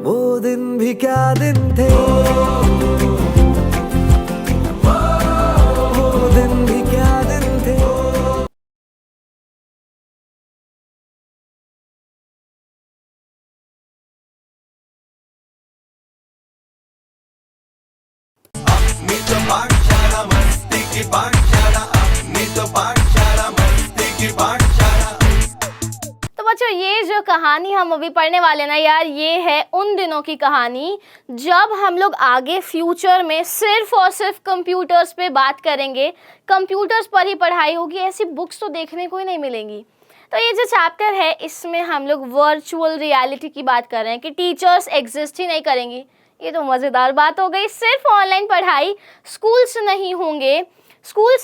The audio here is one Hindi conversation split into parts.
वो दिन भी क्या दिन थे, वो दिन भी क्या दिन थे। मी तो पाठशाला मस्ती की पाठशाला, मी तो पाठशाला मस्ती की पाठशाला। तो बच्चों, ये जो कहानी हम अभी पढ़ने वाले ना यार, ये है उन दिनों की कहानी जब हम लोग आगे फ्यूचर में सिर्फ और सिर्फ कंप्यूटर्स पे बात करेंगे, कंप्यूटर्स पर ही पढ़ाई होगी। ऐसी बुक्स तो देखने को ही नहीं मिलेंगी। तो ये जो चैप्टर है, इसमें हम लोग वर्चुअल रियलिटी की बात कर रहे हैं कि टीचर्स एग्जिस्ट ही नहीं करेंगी। ये तो मज़ेदार बात हो गई। सिर्फ ऑनलाइन पढ़ाई, स्कूल्स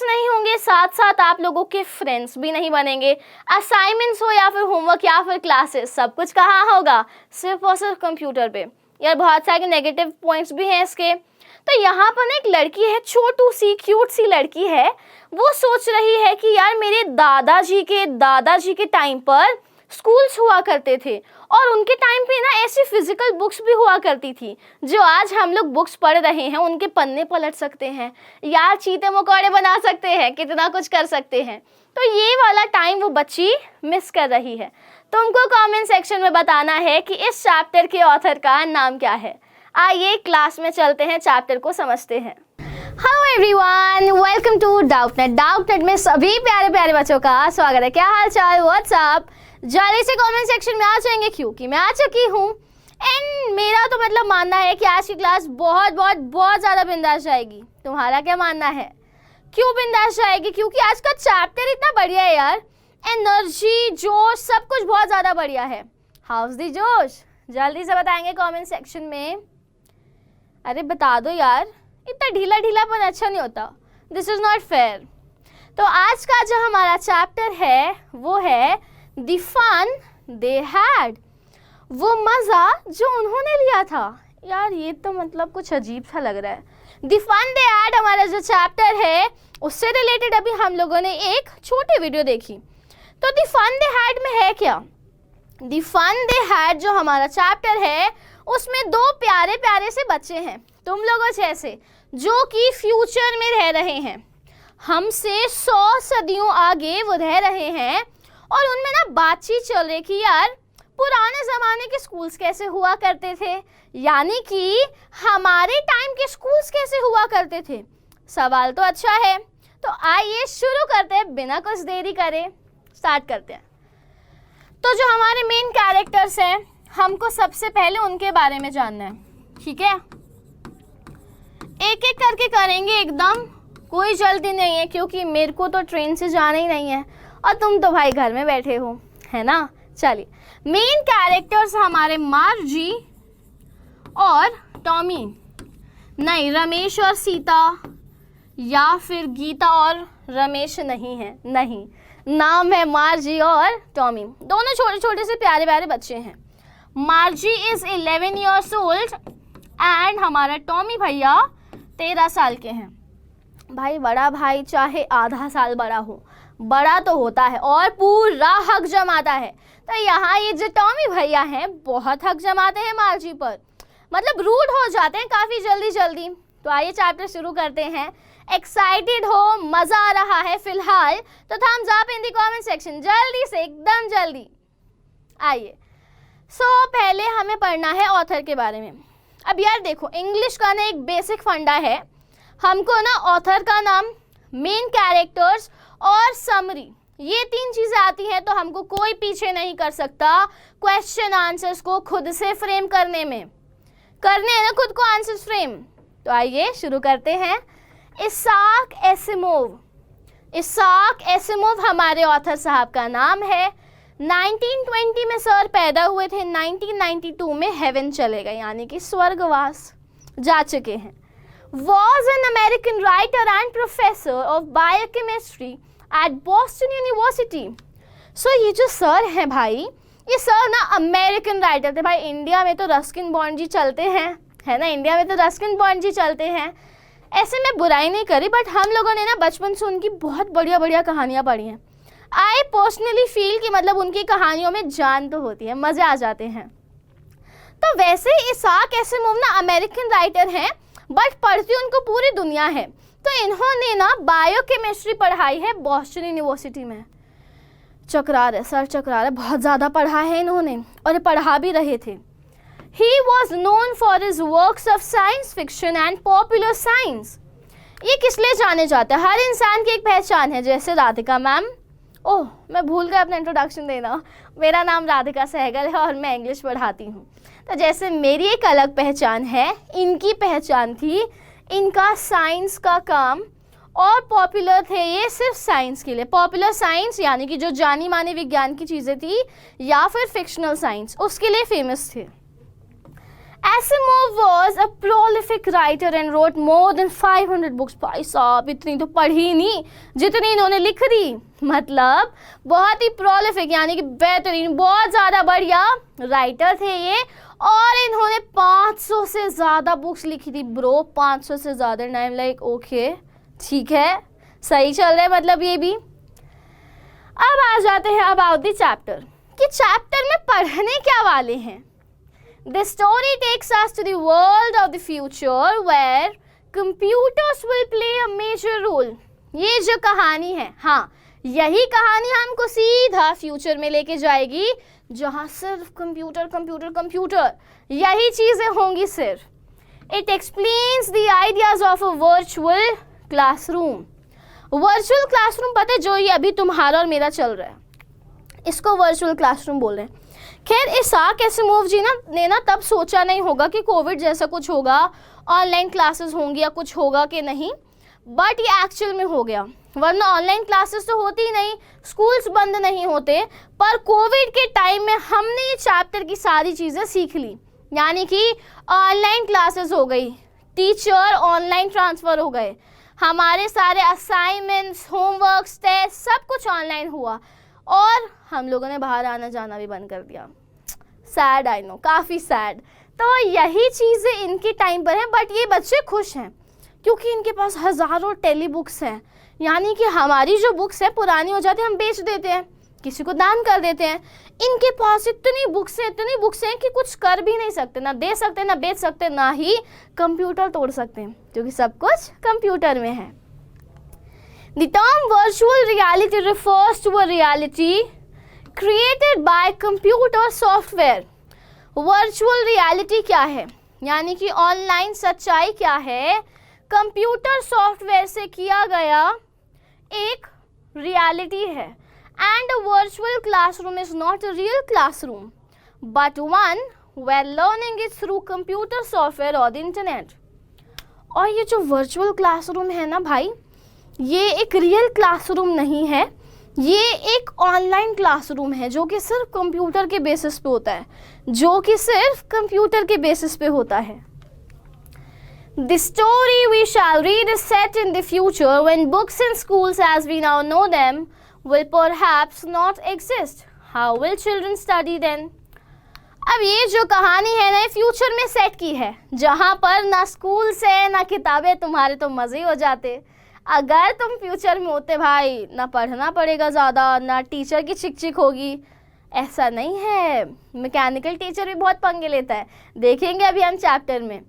नहीं होंगे, साथ साथ आप लोगों के फ्रेंड्स भी नहीं बनेंगे। असाइनमेंट्स हो या फिर होमवर्क या फिर क्लासेस, सब कुछ कहाँ होगा? सिर्फ और सिर्फ कंप्यूटर पे। यार बहुत सारे नेगेटिव पॉइंट्स भी हैं इसके। तो यहाँ पर ना एक लड़की है, छोटू सी क्यूट सी लड़की है। वो सोच रही है कि यार मेरे दादाजी के टाइम पर स्कूल्स हुआ करते थे और उनके टाइम पे ना ऐसी फिजिकल बुक्स भी हुआ करती थी जो आज हम लोग बुक्स पढ़ रहे हैं। उनके पन्ने पलट सकते हैं यार, चीते मकोड़े बना सकते हैं, कितना कुछ कर सकते हैं। तो ये वाला टाइम वो बच्ची मिस कर रही है। तुमको कमेंट सेक्शन में बताना है कि इस चैप्टर के ऑथर का नाम क्या है। आइए क्लास में चलते हैं, चैप्टर को समझते हैं। Hello everyone, welcome to Doubtnut में सभी प्यारे प्यारे बच्चों का स्वागत है। क्या हाल चाल, व्हाट्सअप? जल्दी से कमेंट सेक्शन में आ जाएंगे क्योंकि मैं आ चुकी हूँ। एंड मेरा तो मतलब मानना है कि आज की क्लास बहुत बहुत बहुत ज़्यादा बिंदास जाएगी। तुम्हारा क्या मानना है? क्यों बिंदास जाएगी? क्योंकि आज का चैप्टर इतना बढ़िया है यार। एनर्जी, जोश, सब कुछ बहुत ज़्यादा बढ़िया है। हाउस दी जोश? जल्दी से बताएंगे कमेंट सेक्शन में। अरे बता दो यार, इतना ढीला ढीलापन अच्छा नहीं होता। This is not fair. तो आज का जो हमारा चैप्टर है वो है द फन दे हैड, वो मज़ा जो उन्होंने लिया था। यार ये तो मतलब कुछ अजीब सा लग रहा है। द फन दे हैड हमारा जो चैप्टर है उससे रिलेटेड अभी हम लोगों ने एक छोटी वीडियो देखी। तो द फन दे हैड में है क्या? द फन दे हैड जो हमारा चैप्टर है उसमें दो प्यारे प्यारे से बच्चे हैं, तुम लोगों जैसे, जो कि फ्यूचर में रह रहे हैं। हमसे 100 सदियों आगे वो रह रहे हैं और उनमें ना बातचीत चल रही कि यार पुराने ज़माने के स्कूल्स कैसे हुआ करते थे, यानी कि हमारे टाइम के स्कूल्स कैसे हुआ करते थे। सवाल तो अच्छा है। तो आइए शुरू करते हैं, बिना कुछ देरी करे स्टार्ट करते हैं। तो जो हमारे मेन कैरेक्टर्स हैं, हमको सबसे पहले उनके बारे में जानना है, ठीक है? एक एक करके करेंगे एकदम, कोई जल्दी नहीं है क्योंकि मेरे को तो ट्रेन से जाना ही नहीं है और तुम तो भाई घर में बैठे हो, है ना? चलिए, मेन कैरेक्टर्स हमारे मार्जी और टॉमी, नहीं रमेश और सीता, या फिर गीता और रमेश नहीं है, नहीं, नाम है मार्जी और टॉमी। दोनों छोटे छोटे से प्यारे प्यारे बच्चे हैं। मार्जी इज़ 11 ईयर्स ओल्ड एंड हमारा टॉमी भैया 13 साल के हैं। भाई बड़ा भाई चाहे आधा साल बड़ा हो, बड़ा तो होता है और पूरा हक जमाता है। तो यहाँ ये जो टॉमी भैया हैं बहुत हक जमाते हैं मार्जी पर, मतलब रूड हो जाते हैं काफ़ी जल्दी जल्दी। तो आइए चैप्टर शुरू करते हैं। एक्साइटेड हो, मज़ा आ रहा है फिलहाल तो thumbs up in the comment section, जल्दी से, एकदम जल्दी। आइए, पहले हमें पढ़ना है ऑथर के बारे में। अब यार देखो, इंग्लिश का ना एक बेसिक फंडा है, हमको ना ऑथर का नाम, मेन कैरेक्टर्स और समरी, ये 3 चीज़ें आती हैं तो हमको कोई पीछे नहीं कर सकता क्वेश्चन आंसर्स को खुद से फ्रेम करने में। करने हैं ना खुद को आंसर्स फ्रेम। तो आइए शुरू करते हैं। इसाक एसिमोव हमारे ऑथर साहब का नाम है। 1920 में सर पैदा हुए थे, 1992 में हेवन चले गए, यानी कि स्वर्गवास जा चुके हैं। Was an American writer and professor of biochemistry at Boston University. So ये जो सर हैं भाई, ये सर ना अमेरिकन राइटर थे। भाई इंडिया में तो रस्किन बॉन्ड जी चलते हैं, है ना? इंडिया में तो रस्किन बॉन्ड जी चलते हैं। ऐसे में बुराई नहीं करी, बट हम लोगों ने ना बचपन से उनकी बहुत बढ़िया बढ़िया कहानियाँ पढ़ी हैं। आई पर्सनली फील कि मतलब उनकी कहानियों में जान तो होती है, मज़े आ जाते हैं। तो तो वैसे इसाक एसिमोव ना अमेरिकन राइटर हैं, बट पढ़ती उनको पूरी दुनिया है। तो इन्होंने ना बायोकेमिस्ट्री पढ़ाई है बॉस्टन यूनिवर्सिटी में। चकरा रहे सर, चकरा रहे, बहुत ज़्यादा पढ़ा है इन्होंने और पढ़ा भी रहे थे। He was known for his works of science fiction and popular science. ये किस लिए जाने जाते हैं? हर इंसान की एक पहचान है, जैसे राधिका मैम। ओह, मैं भूल गई अपना इंट्रोडक्शन देना। मेरा नाम राधिका सहगल है और मैं इंग्लिश पढ़ाती हूँ। तो जैसे मेरी एक अलग पहचान है, इनकी पहचान थी, इनका साइंस का काम, और पॉपुलर थे ये सिर्फ साइंस के लिए। पॉपुलर साइंस यानी कि जो जानी मानी विज्ञान की चीज़ें थी, या फिर फिक्शनल साइंस, उसके लिए फेमस थे। Asimov was a prolific writer and wrote more than 500 books। भाई साहब, इतनी तो पढ़ी नहीं जितनी इन्होंने लिख दी। मतलब बहुत ही prolific यानी कि बेहतरीन, बहुत ज़्यादा बढ़िया राइटर थे ये, और इन्होंने 500 से ज़्यादा बुक्स लिखी थी। ब्रो 500 से ज़्यादा, टाइम लाइक ओके, ठीक है, सही चल रहा है मतलब ये भी। अब आ जाते हैं अबाउट द चैप्टर, कि चैप्टर में पढ़ने क्या वाले हैं। The story takes us to the world of the future where computers will play a major role। ये जो कहानी है, हाँ, यही कहानी हमको सीधा फ्यूचर में लेके जाएगी, जहाँ सिर्फ कंप्यूटर कंप्यूटर कंप्यूटर यही चीज़ें होंगी सिर्फ। It explains the ideas of a virtual classroom। Virtual classroom पता है, जो ये अभी तुम्हारा और मेरा चल रहा है, इसको वर्चुअल क्लासरूम बोल रहे हैं। खैर, इसाक एसिमोव जी ने तब सोचा नहीं होगा कि कोविड जैसा कुछ होगा, ऑनलाइन क्लासेस होंगी या कुछ होगा कि नहीं, बट ये एक्चुअल में हो गया। वरना ऑनलाइन क्लासेस तो होती ही नहीं, स्कूल्स बंद नहीं होते, पर कोविड के टाइम में हमने ये चैप्टर की सारी चीज़ें सीख ली। यानी कि ऑनलाइन क्लासेस हो गई, टीचर ऑनलाइन ट्रांसफ़र हो गए, हमारे सारे असाइनमेंट्स, होमवर्क्स, टेस्ट सब कुछ ऑनलाइन हुआ, और हम लोगों ने बाहर आना जाना भी बंद कर दिया। सैड, आई नो, काफ़ी सैड। तो यही चीज़ें इनके टाइम पर हैं, बट ये बच्चे खुश हैं क्योंकि इनके पास हज़ारों टेली बुक्स हैं। यानी कि हमारी जो बुक्स हैं पुरानी हो जाती है, हम बेच देते हैं, किसी को दान कर देते हैं। इनके पास इतनी बुक्स हैं कि कुछ कर भी नहीं सकते, ना दे सकते, ना बेच सकते, ना ही कंप्यूटर तोड़ सकते हैं, क्योंकि सब कुछ कंप्यूटर में है। The term virtual reality refers to a reality created by computer software। Virtual reality क्या है? यानी कि ऑनलाइन सच्चाई क्या है? कंप्यूटर सॉफ्टवेयर से किया गया एक रियलिटी है। And a virtual classroom is not a real classroom, but one where learning is through computer software or the internet। और ये जो वर्चुअल क्लासरूम है ना भाई, ये एक रियल क्लासरूम नहीं है, ये एक ऑनलाइन क्लासरूम है जो कि सिर्फ कंप्यूटर के बेसिस पे होता है, The story we shall read is set in the future when books in schools as we now know them will perhaps not exist। How will children study then? अब ये जो कहानी है ना, फ्यूचर में सेट की है, जहाँ पर ना स्कूल से ना किताबें, तुम्हारे तो मज़े हो जाते। अगर तुम फ्यूचर में होते भाई, ना पढ़ना पड़ेगा ज़्यादा, ना टीचर की चिक होगी। ऐसा नहीं है, मैकेनिकल टीचर भी बहुत पंगे लेता है, देखेंगे अभी हम चैप्टर में।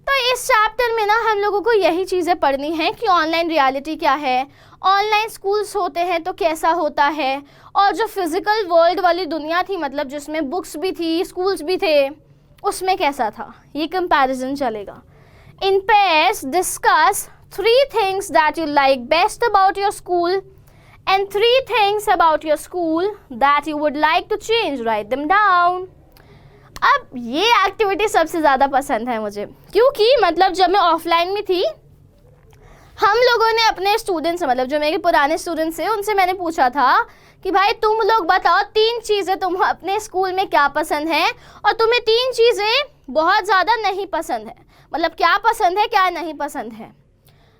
तो इस चैप्टर में ना हम लोगों को यही चीज़ें पढ़नी हैं कि ऑनलाइन रियलिटी क्या है, ऑनलाइन स्कूल्स होते हैं तो कैसा होता है, और जो फिज़िकल वर्ल्ड वाली दुनिया थी, मतलब जिसमें बुक्स भी थी, स्कूल्स भी थे, उसमें कैसा था, ये कंपैरिजन चलेगा। इन pairs discuss 3 things that you like best about your school and 3 things about your school that you would like to change। Write them down। अब ये एक्टिविटी सबसे ज़्यादा पसंद है मुझे, क्योंकि मतलब जब मैं ऑफलाइन में थी, हम लोगों ने अपने स्टूडेंट्स से, मतलब जो मेरे पुराने स्टूडेंट्स हैं, उनसे मैंने पूछा था कि भाई तुम लोग बताओ 3 चीज़ें तुम अपने स्कूल में क्या पसंद है, और तुम्हें 3 चीज़ें बहुत ज़्यादा नहीं पसंद है। मतलब क्या पसंद है, क्या नहीं पसंद है।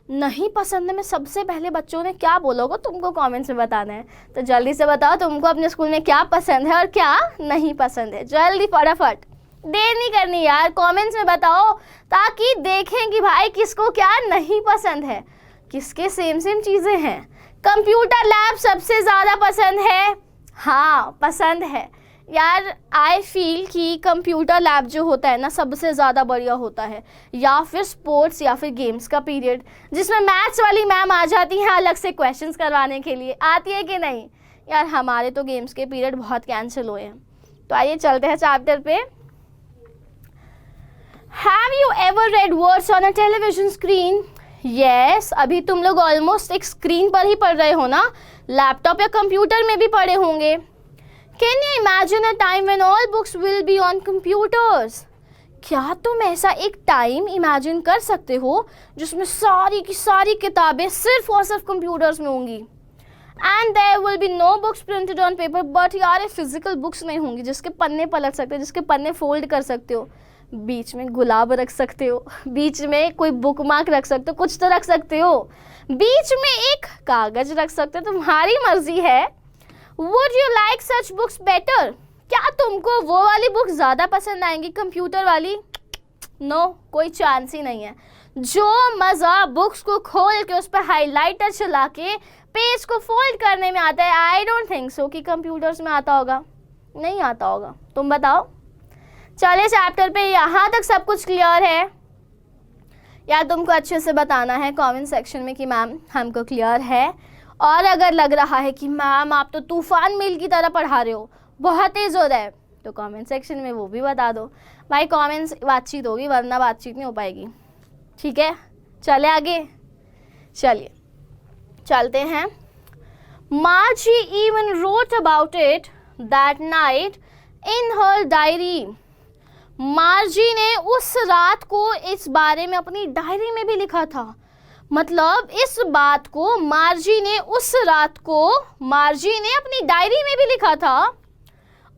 नहीं पसंद है में सबसे पहले बच्चों ने क्या बोला होगा, तुमको कमेंट्स में बताना है। तो जल्दी से बताओ तुमको अपने स्कूल में क्या पसंद है और क्या नहीं पसंद है। जल्दी, फटाफट, देर नहीं करनी यार, कमेंट्स में बताओ, ताकि देखें कि भाई किसको क्या नहीं पसंद है, किसके सेम चीज़ें हैं। कंप्यूटर लैब सबसे ज़्यादा पसंद है, हाँ पसंद है, यार आई फील कि कंप्यूटर लैब जो होता है ना सबसे ज़्यादा बढ़िया होता है, या फिर स्पोर्ट्स या फिर गेम्स का पीरियड, जिसमें मैथ्स वाली मैम आ जाती हैं अलग से क्वेश्चंस करवाने के लिए। आती है कि नहीं यार? हमारे तो गेम्स के पीरियड बहुत कैंसिल हुए हैं। तो आइए चलते हैं चैप्टर पे। Have you ever read words on a television screen? Yes, अभी तुम लोग ऑलमोस्ट एक स्क्रीन पर ही पढ़ रहे हो ना, लैपटॉप या कंप्यूटर में भी पढ़े होंगे। Can you imagine a time when all books will be on computers? क्या तुम ऐसा एक टाइम इमेजिन कर सकते हो जिसमें सारी की सारी किताबें सिर्फ और सिर्फ कंप्यूटर्स में होंगी? And there will be no books printed on paper. But यार फिजिकल बुक्स नहीं होंगी जिसके पन्ने पलट सकते हो, जिसके पन्ने फोल्ड कर सकते हो, बीच में गुलाब रख सकते हो, बीच में कोई बुक मार्क रख सकते हो, कुछ तो रख सकते हो, बीच में एक कागज रख सकते हो, तुम्हारी मर्जी है। Would you like such books better? क्या तुमको वो वाली बुक ज़्यादा पसंद आएंगी कंप्यूटर वाली? नो, कोई चांस ही नहीं है। जो मज़ा बुक्स को खोल के उस पर हाइलाइटर चला के पेज को फोल्ड करने में आता है, आई डोंट थिंक सो कि कंप्यूटर्स में आता होगा। नहीं आता होगा, तुम बताओ। चलिए चैप्टर पे यहाँ तक सब कुछ क्लियर है? या तुमको अच्छे से बताना है कमेंट सेक्शन में कि मैम हमको क्लियर है। और अगर लग रहा है कि मैम आप तो तूफान मेल की तरह पढ़ा रहे हो, बहुत तेज़ हो रहा है, तो कमेंट सेक्शन में वो भी बता दो। भाई कमेंट्स बातचीत होगी, वरना बातचीत नहीं हो पाएगी। ठीक है, चले आगे। चलिए चलते हैं। मार्जी even wrote about it that night in her diary. मार्जी ने उस रात को इस बारे में अपनी डायरी में भी लिखा था। मतलब इस बात को मार्जी ने अपनी डायरी में भी लिखा था।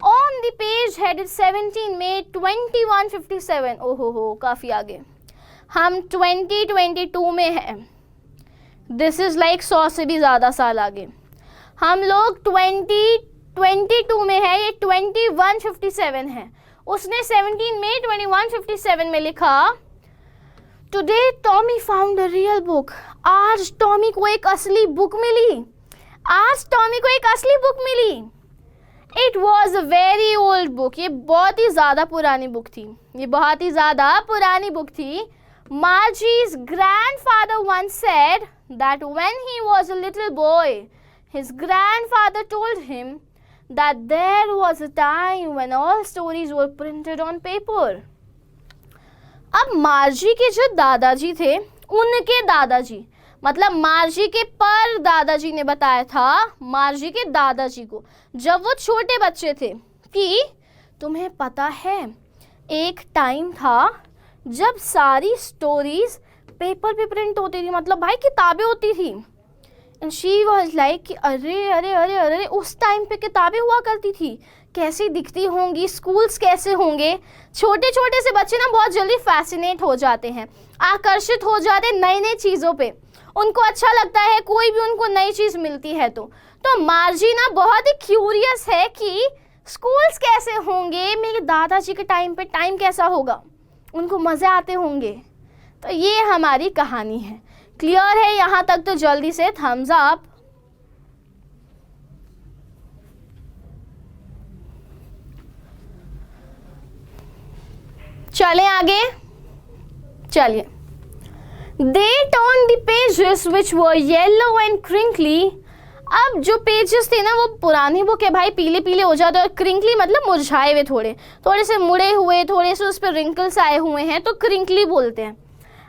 ऑन द पेज हेडेड 17 मई 2157। ओहो हो, काफ़ी आगे। हम 2022 में हैं। दिस इज़ लाइक 100 से भी ज़्यादा साल आगे। हम लोग 2022 में है, ये 2157 है। उसने 17 मई 2157 में लिखा, today Tommy found a real book. आज टॉमी को एक असली बुक मिली। It was a very old book. ये बहुत ही ज़्यादा पुरानी बुक थी। Margie's grandfather once said that when he was a little boy, his grandfather told him that there was a time when all stories were printed on paper. अब मार्जी के जो दादाजी थे, उनके दादाजी, मतलब मार्जी के पर दादाजी ने बताया था मार्जी के दादाजी को, जब वो छोटे बच्चे थे, कि तुम्हें पता है एक टाइम था जब सारी स्टोरीज पेपर पे प्रिंट होती थी, मतलब भाई किताबें होती थी। एंड शी वाज लाइक कि अरे अरे अरे अरे उस टाइम पे किताबें हुआ करती थी, कैसी दिखती होंगी, स्कूल्स कैसे होंगे। छोटे छोटे से बच्चे ना बहुत जल्दी फैसिनेट हो जाते हैं, आकर्षित हो जाते हैं नई नई चीज़ों पे, उनको अच्छा लगता है कोई भी उनको नई चीज़ मिलती है। तो मार्जी ना बहुत ही क्यूरियस है कि स्कूल्स कैसे होंगे, मेरे दादाजी के टाइम पे टाइम कैसा होगा, उनको मज़े आते होंगे। तो ये हमारी कहानी है। क्लियर है यहाँ तक? तो जल्दी से थम्स अप। चलें आगे। चलिए। They turned the pages which were yellow and crinkly. अब जो पेजेस थे ना वो पुरानी बुक है भाई, पीले पीले हो जाते हैं, और क्रिंकली मतलब मुरझाए हुए, थोड़े से मुड़े हुए, थोड़े से उस पर रिंकल्स आए हुए हैं, तो क्रिंकली बोलते हैं।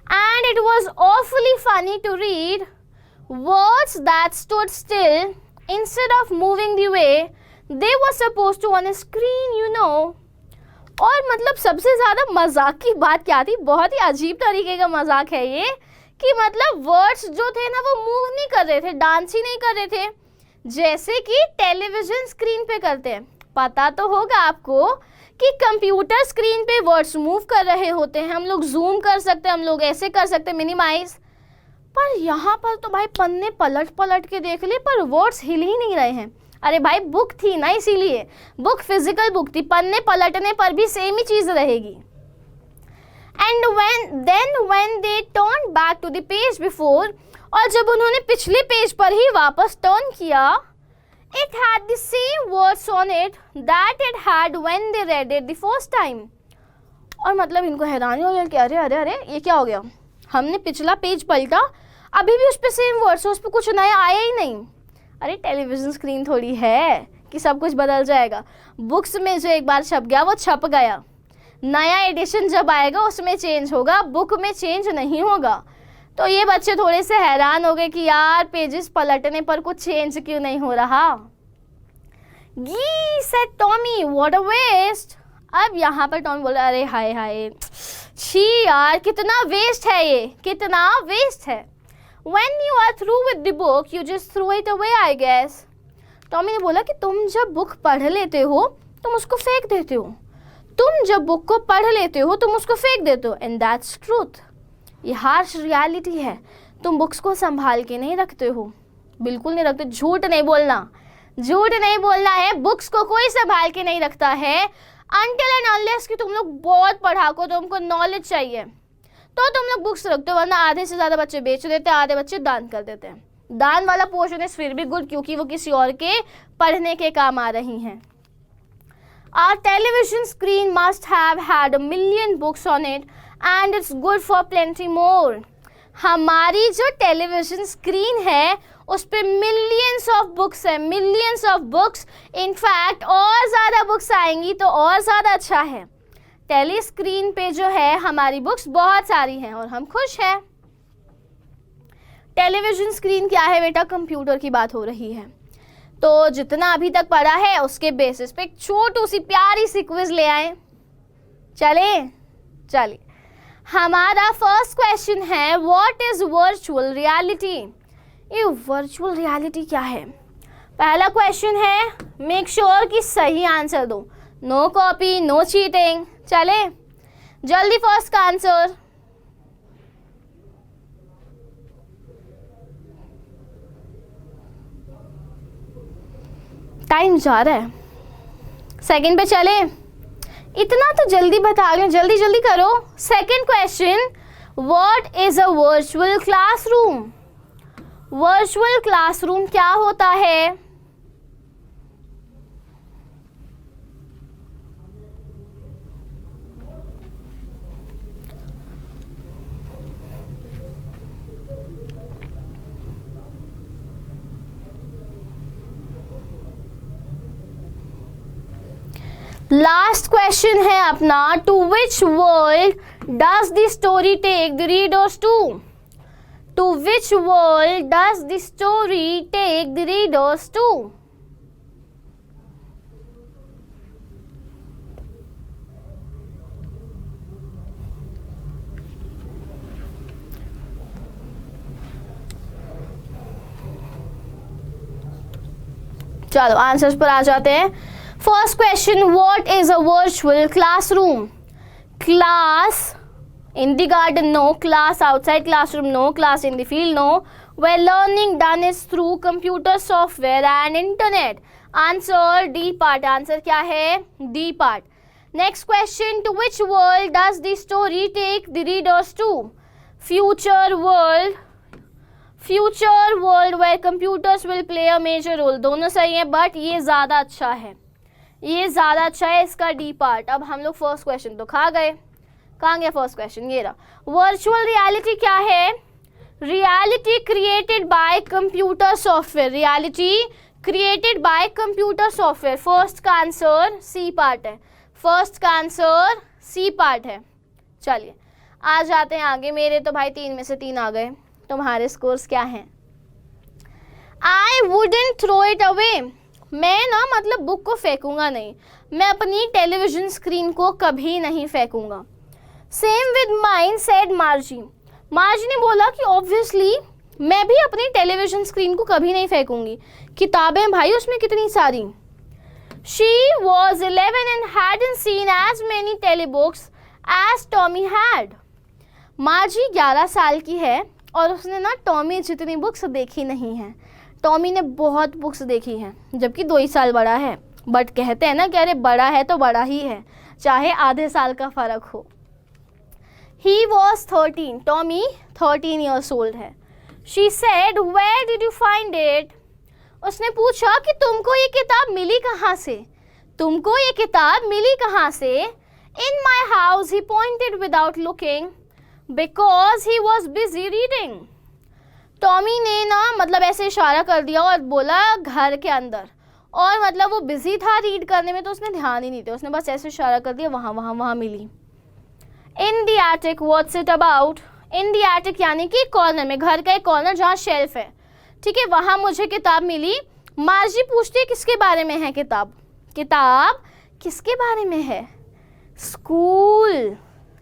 And it was awfully funny to read words that stood still instead of moving the way they were supposed to on a screen, you know. और मतलब सबसे ज़्यादा मजाक की बात क्या थी, बहुत ही अजीब तरीके का मजाक है ये, कि मतलब वर्ड्स जो थे ना वो मूव नहीं कर रहे थे, डांस ही नहीं कर रहे थे, जैसे कि टेलीविज़न स्क्रीन पे करते हैं। पता तो होगा आपको कि कंप्यूटर स्क्रीन पे वर्ड्स मूव कर रहे होते हैं, हम लोग जूम कर सकते हैं, हम लोग ऐसे कर सकते हैं मिनिमाइज, पर यहाँ पर तो भाई पन्ने पलट पलट के देख ले पर वर्ड्स हिल ही नहीं रहे हैं। अरे भाई बुक थी ना, इसीलिए बुक फिजिकल बुक थी, पन्ने पलटने पर भी सेम ही चीज़ रहेगी। And when they turned back to the page before, और जब उन्होंने पिछले पेज पर ही वापस टर्न किया, It had the same words on it that it had when they read it the first time. और मतलब इनको हैरानी हो गया कि अरे अरे अरे ये क्या हो गया, हमने पिछला पेज पलटा अभी भी उस पर सेम वर्ड्स, उस पर कुछ नया आया ही नहीं। अरे टेलीविज़न स्क्रीन थोड़ी है कि सब कुछ बदल जाएगा। बुक्स में जो एक बार छप गया वो छप गया, नया एडिशन जब आएगा उसमें चेंज होगा, बुक में चेंज नहीं होगा। तो ये बच्चे थोड़े से हैरान हो गए कि यार पेजेस पलटने पर कुछ चेंज क्यों नहीं हो रहा। Gee said Tommy what a waste. अब यहाँ पर टॉमी बोला अरे हाय हाय छी यार कितना वेस्ट है, ये कितना वेस्ट है। When you are through with the book, you just throw it away, I guess. Tommy ने बोला कि तुम जब बुक पढ़ लेते हो तुम उसको फेंक देते हो, तुम जब बुक को पढ़ लेते हो तुम उसको फेंक देते हो। एंड दैट्स ट्रूथ, ये हार्श रियलिटी है। तुम बुक्स को संभाल के नहीं रखते हो, बिल्कुल नहीं रखते। झूठ नहीं बोलना, झूठ नहीं बोलना है। बुक्स को कोई संभाल के नहीं रखता है अनटिल एंड अनलेस कि तुम लोग बहुत पढ़ाको, तुमको नॉलेज चाहिए तो तुम लोग बुक्स रखते हो, वरना आधे से ज़्यादा बच्चे बेच देते हैं, आधे बच्चे दान कर देते हैं। दान वाला पोर्शन है फिर भी गुड क्योंकि वो किसी और के पढ़ने के काम आ रही हैं। Our television screen must have had 1 million books on it and it's good for plenty more. हमारी जो टेलीविज़न स्क्रीन है उस पर मिलियंस ऑफ बुक्स है, मिलियंस ऑफ बुक्स। इनफैक्ट और ज़्यादा बुक्स आएंगी तो और ज़्यादा अच्छा है। टेली स्क्रीन पे जो है हमारी बुक्स बहुत सारी हैं और हम खुश हैं। टेलीविज़न स्क्रीन क्या है बेटा, कंप्यूटर की बात हो रही है। तो जितना अभी तक पढ़ा है उसके बेसिस पे एक छोटू सी प्यारी सी क्विज ले आए। चलिए हमारा फर्स्ट क्वेश्चन है व्हाट इज वर्चुअल रियलिटी। ये वर्चुअल रियलिटी क्या है? पहला क्वेश्चन है, मेक श्योर कि सही आंसर दो, नो कॉपी नो चीटिंग। चले जल्दी फर्स्ट का आंसर। टाइम जा रहा है, सेकंड पे चले। इतना तो जल्दी बता रहे, जल्दी जल्दी करो। Second question, what is a virtual classroom. Virtual classroom क्या होता है? लास्ट क्वेश्चन है अपना, to which world does the story take the readers to. To which world does the story take the readers to. चलो आंसर्स पर आ जाते हैं। First question, what is a virtual classroom. Class in the garden no, class outside classroom no, class in the field no, where learning done is through computer software and internet. Answer D part. Answer क्या है? D part. Next question, to which world does the story take the readers to? Future world. Future world where computers will play a major role. दोनों सही है बट ये ज़्यादा अच्छा है, ये ज़्यादा अच्छा है, इसका डी पार्ट। अब हम लोग फर्स्ट क्वेश्चन तो खा गए। कहाँ गया फर्स्ट क्वेश्चन? ये रहा। वर्चुअल रियलिटी क्या है? Reality created by computer software. Reality created by computer software. First का आंसर सी पार्ट है, फर्स्ट का आंसर सी पार्ट है। चलिए आ जाते हैं आगे। मेरे तो भाई 3 में से 3 आ गए, तुम्हारे स्कोर्स क्या हैं? I wouldn't throw it away. मैं ना मतलब बुक को फेंकूंगा नहीं, मैं अपनी टेलीविज़न स्क्रीन को कभी नहीं फेंकूंगा। Same with mine said Margie. Margie ने बोला कि ऑब्वियसली मैं भी अपनी टेलीविज़न स्क्रीन को कभी नहीं फेंकूंगी। किताबें भाई उसमें कितनी सारी। She was 11 and hadn't seen as many telebooks as Tommy had. मार्जी 11 साल की है और उसने ना टॉमी जितनी बुक्स देखी नहीं है। टॉमी ने बहुत बुक्स देखी हैं जबकि 2 ही साल बड़ा है, बट कहते हैं ना कि अरे बड़ा है तो बड़ा ही है, चाहे आधे साल का फ़र्क हो। He was 13. Tommy 13 years old है। She said, where did you find it? उसने पूछा कि तुमको ये किताब मिली कहाँ से, तुमको ये किताब मिली कहाँ से। In my house he pointed without looking because he was busy reading. Tommy ने ना मतलब ऐसे इशारा कर दिया और बोला घर के अंदर, और मतलब वो बिजी था रीड करने में तो उसने ध्यान ही नहीं दिया, उसने बस ऐसे इशारा कर दिया वहाँ वहाँ वहाँ मिली। In the attic what's it about, in the attic यानी कि कॉर्नर में, घर का एक कॉर्नर जहाँ शेल्फ है, ठीक है, वहाँ मुझे किताब मिली। मार्जी पूछती है किसके बारे में है किताब, किताब किसके बारे में है, स्कूल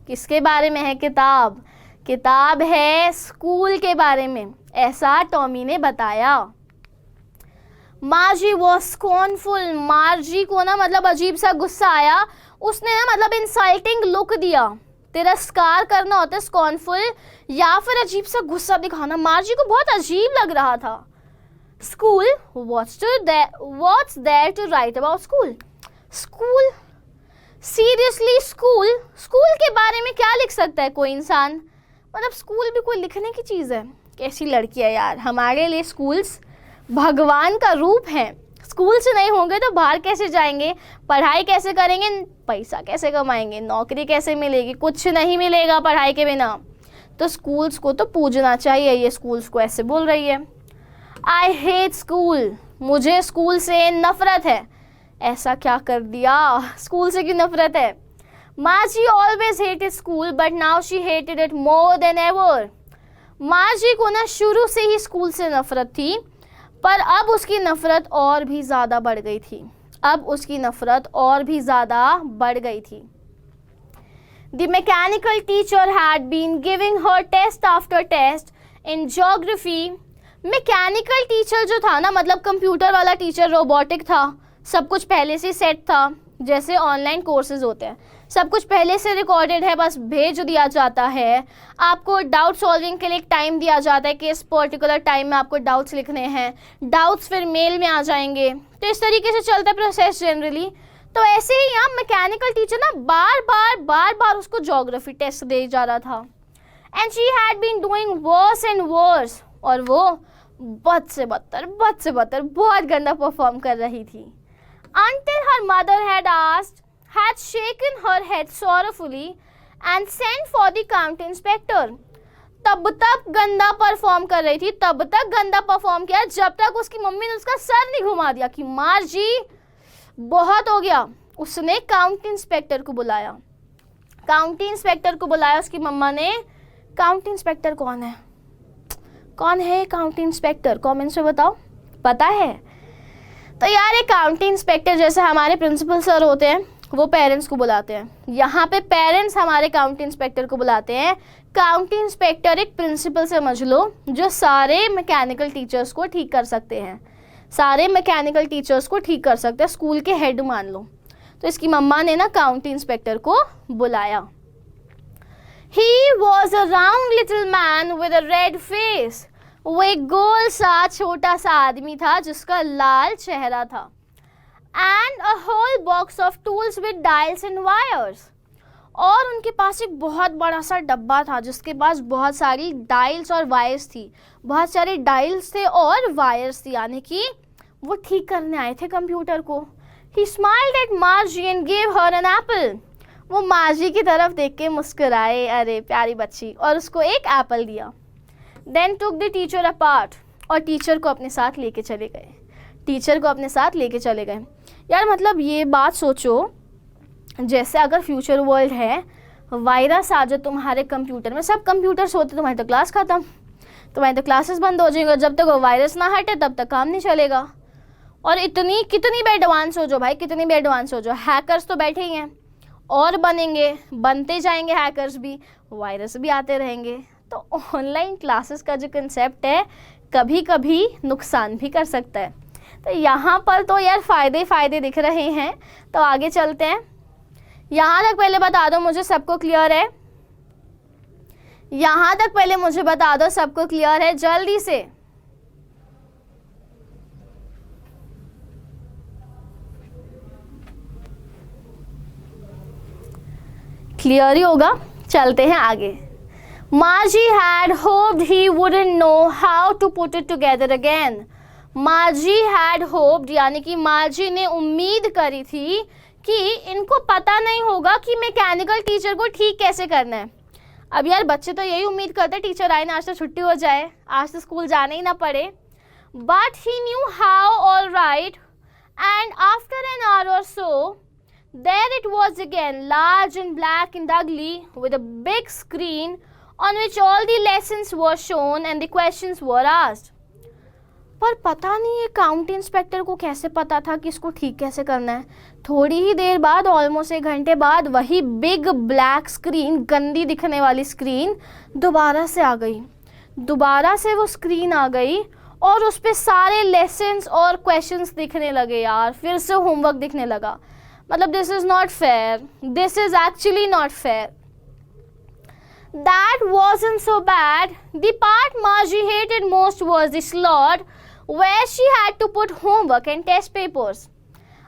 किसके बारे में है किताब, किताब है स्कूल के बारे में, ऐसा टॉमी ने बताया। मार्जी वॉज स्कॉर्नफुल, मार्जी को ना मतलब अजीब सा गुस्सा आया, उसने ना मतलब इंसल्टिंग लुक दिया, तिरस्कार करना होता है स्कॉर्नफुल, या फिर अजीब सा गुस्सा दिखाना। मार्जी को बहुत अजीब लग रहा था। School, what's there to write about school, school seriously school, school के बारे में क्या लिख सकता है कोई इंसान, मतलब स्कूल भी कोई लिखने की चीज़ है। कैसी लड़की है यार, हमारे लिए स्कूल्स भगवान का रूप है, स्कूल से नहीं होंगे तो बाहर कैसे जाएंगे, पढ़ाई कैसे करेंगे, पैसा कैसे कमाएंगे, नौकरी कैसे मिलेगी, कुछ नहीं मिलेगा पढ़ाई के बिना। तो स्कूल्स को तो पूजना चाहिए। ये स्कूल्स को ऐसे बोल रही है, आई हेट स्कूल, मुझे स्कूल से नफरत है। ऐसा क्या कर दिया, स्कूल से क्यों नफरत है। मार्जी always hated school but now she hated it more than ever. मार्जी को ना शुरू से ही स्कूल से नफरत थी, पर अब उसकी नफरत और भी ज़्यादा बढ़ गई थी, अब उसकी नफरत और भी ज़्यादा बढ़ गई थी। The mechanical teacher had been giving her test after test in geography. Mechanical teacher जो था ना मतलब कंप्यूटर वाला टीचर, रोबोटिक था, सब कुछ पहले से सेट था, जैसे ऑनलाइन कोर्सेज होते हैं, सब कुछ पहले से रिकॉर्डेड है, बस भेज दिया जाता है। आपको डाउट सॉल्विंग के लिए एक टाइम दिया जाता है कि इस पर्टिकुलर टाइम में आपको डाउट्स लिखने हैं, डाउट्स फिर मेल में आ जाएंगे। तो इस तरीके से चलता है प्रोसेस जनरली। तो ऐसे ही यहाँ मैकेनिकल टीचर ना बार बार उसको ज्योग्राफी टेस्ट दे जा रहा था। And she had been doing worse and worse, और वो बद से बदतर बहुत गंदा परफॉर्म कर रही थी। Until her mother had shaken her head sorrowfully and sent for the county inspector. तब तक गंदा परफॉर्म कर रही थी, तब तक गंदा परफॉर्म किया जब तक उसकी मम्मी ने उसका सर नहीं घुमा दिया कि मार्जी बहुत हो गया। उसने काउंटी इंस्पेक्टर को बुलाया, काउंटी इंस्पेक्टर को बुलाया उसकी मम्मा ने। काउंटी इंस्पेक्टर कौन है, कौन है काउंटी इंस्पेक्टर, कमेंट्स में बताओ, पता है। तो यार एक काउंटी इंस्पेक्टर जैसे हमारे प्रिंसिपल सर होते हैं, वो पेरेंट्स को बुलाते हैं, यहाँ पे पेरेंट्स हमारे काउंटी इंस्पेक्टर को बुलाते हैं। काउंटी इंस्पेक्टर एक प्रिंसिपल समझ लो जो सारे मैकेनिकल टीचर्स को ठीक कर सकते हैं, सारे मैकेनिकल टीचर्स को ठीक कर सकते हैं, स्कूल के हेड मान लो। तो इसकी मम्मा ने ना काउंटी इंस्पेक्टर को बुलाया। He was a round little man with a red face. वो एक गोल सा छोटा सा आदमी था जिसका लाल चेहरा था। And a whole box of tools with dials and wires. और उनके पास एक बहुत बड़ा सा डब्बा था जिसके पास बहुत सारी डायल्स और वायर्स थी, बहुत सारे डायल्स थे और वायर्स थी, यानी कि वो ठीक करने आए थे कंप्यूटर को। He smiled at Margie and gave her an apple. वो मार्जी की तरफ देख के मुस्कुराए, अरे प्यारी बच्ची, और उसको एक एप्पल दिया। Then took the teacher apart. और टीचर को अपने साथ लेके चले गए, टीचर को अपने साथ लेके चले गए। यार मतलब ये बात सोचो, जैसे अगर फ्यूचर वर्ल्ड है, वायरस आ जाए तुम्हारे कंप्यूटर में, सब कंप्यूटर्स होते तुम्हारी तो क्लास ख़त्म, तुम्हारी तो क्लासेस बंद हो जाएंगे, जब तक वो वायरस ना हटे तब तक काम नहीं चलेगा। और कितनी भी एडवांस हो जाओ भाई, कितनी भी एडवांस हो जाओ, हैकर्स तो बैठे ही हैं और बनेंगे, बनते जाएंगे हैकर्स भी, वायरस भी आते रहेंगे। तो ऑनलाइन क्लासेस का जो कंसेप्ट है कभी कभी नुकसान भी कर सकता है। तो यहाँ पर तो यार फ़ायदे दिख रहे हैं। तो आगे चलते हैं। यहाँ तक पहले बता दो मुझे सबको क्लियर है, यहाँ तक पहले मुझे बता दो सबको क्लियर है जल्दी से। क्लियर ही होगा, चलते हैं आगे। Margie had hoped he wouldn't know how to put it together again. मार्जी had hoped, यानी कि मार्जी ने उम्मीद करी थी कि इनको पता नहीं होगा कि मैकेनिकल टीचर को ठीक कैसे करना है। अब यार बच्चे तो यही उम्मीद करते टीचर आए ना, आज तो छुट्टी हो जाए, आज तो स्कूल जाने ही ना पड़े। But he knew how all right, and after an hour और सो there it was again, large and black and ugly, with a big screen on which all the lessons were shown and the questions were asked. पर पता नहीं ये काउंटी इंस्पेक्टर को कैसे पता था कि इसको ठीक कैसे करना है। थोड़ी ही देर बाद, ऑलमोस्ट 1 घंटे बाद, वही बिग ब्लैक स्क्रीन, गंदी दिखने वाली स्क्रीन दोबारा से आ गई। दोबारा से वो स्क्रीन आ गई और उस पर सारे लेसन्स और क्वेश्चंस दिखने लगे यार, फिर से होमवर्क दिखने लगा। मतलब this is not fair, this is actually not fair. That wasn't so bad. The part Margie hated most was the slot where she had to put homework and test papers.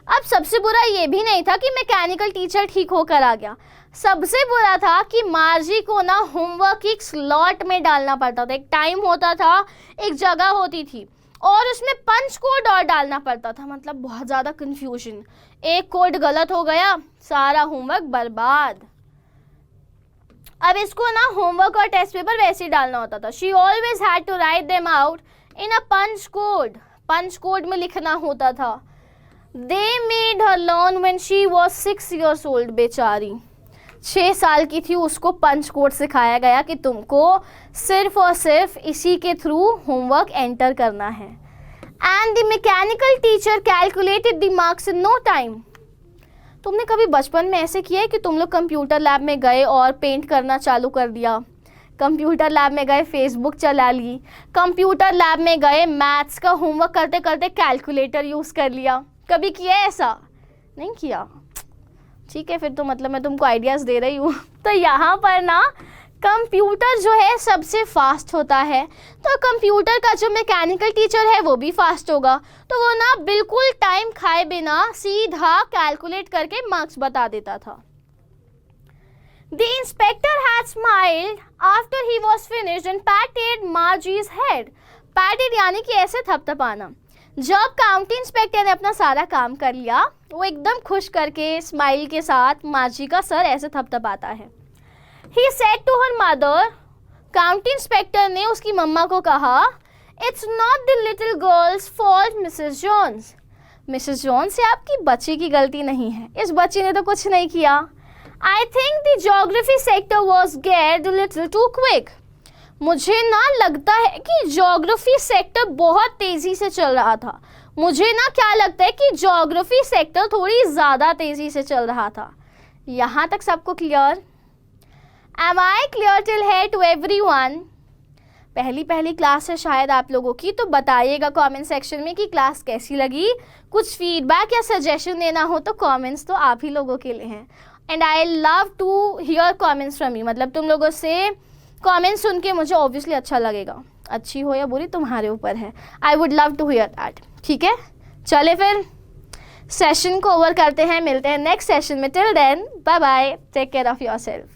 अब सबसे बुरा ये भी नहीं था कि मैकेनिकल टीचर ठीक होकर आ गया, सबसे बुरा था कि मार्जी को ना होमवर्क एक स्लॉट में डालना पड़ता था। एक टाइम होता था, एक जगह होती थी और उसमें पंच कोड और डालना पड़ता था। मतलब बहुत ज़्यादा कन्फ्यूजन, एक कोड गलत हो गया, सारा होमवर्क बर्बाद। अब इसको ना होमवर्क और टेस्ट पेपर वैसे ही डालना होता था। She always had to write them out in a punch code, punch code में लिखना होता था। They made her learn when she was 6 years old, बेचारी 6 साल की थी, उसको पंच कोड सिखाया गया कि तुमको सिर्फ और सिर्फ इसी के थ्रू होमवर्क एंटर करना है। And the mechanical teacher calculated the marks in no time. तुमने कभी बचपन में ऐसे किया है कि तुम लोग कंप्यूटर लैब में गए और पेंट करना चालू कर दिया, कंप्यूटर लैब में गए फेसबुक चला ली, कंप्यूटर लैब में गए मैथ्स का होमवर्क करते करते कैलकुलेटर यूज़ कर लिया? कभी किया ऐसा? नहीं किया? ठीक है, फिर तो मतलब मैं तुमको आइडियाज़ दे रही हूँ। तो यहाँ पर ना कंप्यूटर जो है सबसे फास्ट होता है, तो कंप्यूटर का जो मैकेनिकल टीचर है वो भी फास्ट होगा, तो वो ना बिल्कुल टाइम खाए बिना सीधा कैलकुलेट करके मार्क्स बता देता था। The inspector had smiled after he was finished and patted Margie's head. Patted यानी कि ऐसे थपथपाना। जब काउंटी इंस्पेक्टर ने अपना सारा काम कर लिया, वो एकदम खुश करके स्माइल के साथ मार्जी का सर ऐसे थपथपाता है। He said to her mother, county inspector ने उसकी मम्मा को कहा, It's not the little girl's fault, Mrs. Jones. Mrs Jones, ये आपकी बच्ची की गलती नहीं है, इस बच्ची ने तो कुछ नहीं किया। I think the geography sector was geared a little too quick. मुझे ना लगता है कि ज्योग्राफी सेक्टर बहुत तेज़ी से चल रहा था। मुझे ना क्या लगता है कि ज्योग्राफी सेक्टर थोड़ी ज़्यादा तेज़ी से चल रहा था। यहाँ तक सबको clear? Am I clear till here to everyone? पहली क्लास है शायद आप लोगों की, तो बताइएगा कमेंट सेक्शन में कि क्लास कैसी लगी। कुछ फीडबैक या सजेशन देना हो तो कमेंट्स तो आप ही लोगों के लिए हैं। And I love to hear comments from you, मतलब तुम लोगों से कमेंट्स सुन के मुझे ऑब्वियसली अच्छा लगेगा, अच्छी हो या बुरी तुम्हारे ऊपर है। I would love to hear that. ठीक है, चले फिर सेशन को ओवर करते हैं, मिलते हैं नेक्स्ट सेशन में। Till then bye bye, take care of yourself.